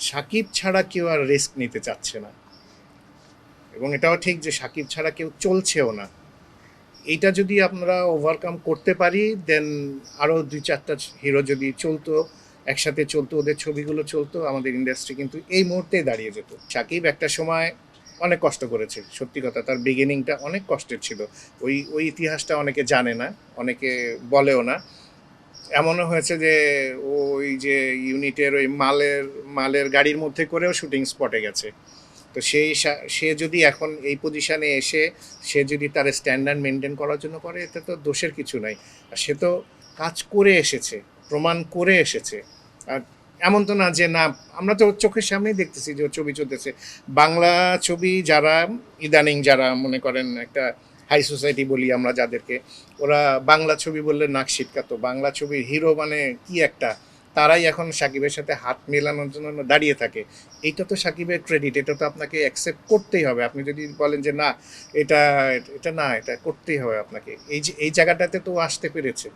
সাকিব ছাড়া কেউ আর রিস্ক নিতে চাচ্ছে না, এবং এটাও ঠিক যে সাকিব ছাড়া কেউ চলছেও না। এইটা যদি আমরা ওভারকাম করতে পারি, দেন আরও দুই চারটা হিরো যদি চলতো, একসাথে চলতো, ওদের ছবিগুলো চলতো, আমাদের ইন্ডাস্ট্রি কিন্তু এই মুহূর্তেই দাঁড়িয়ে যেত। সাকিব একটা সময় অনেক কষ্ট করেছে, সত্যি কথা, তার বিগিনিংটা অনেক কষ্টের ছিল। ওই ওই ইতিহাসটা অনেকে জানে না, অনেকে বলেও না। এমনও হয়েছে যে ওই যে ইউনিটের ওই মালের মালের গাড়ির মধ্যে করেও শুটিং স্পটে গেছে। তো সে যদি এখন এই পজিশনে এসে সে যদি তার স্ট্যান্ডার্ড মেনটেন করার জন্য করে, এতে তো দোষের কিছু নাই। আর সে তো কাজ করে এসেছে, প্রমাণ করে এসেছে। আর এমন তো না যে না, আমরা তো চোখের সামনেই দেখতেছি যে ওর ছবি চলতেছে। বাংলা ছবি যারা ইদানিং, যারা মনে করেন একটা হাই সোসাইটি বলি আমরা যাদেরকে, ওরা বাংলা ছবি বললে নাক সিটকাতো, বাংলা ছবির হিরো মানে কি একটা, তারাই এখন সাকিবের সাথে হাত মেলানোর জন্য দাঁড়িয়ে থাকে। এইটা তো সাকিবের ক্রেডিট, এটা তো আপনাকে অ্যাকসেপ্ট করতেই হবে। আপনি যদি বলেন যে না, এটা এটা না, এটা করতেই হবে আপনাকে, এই যে এই জায়গাটাতে তো আসতে পেরেছে।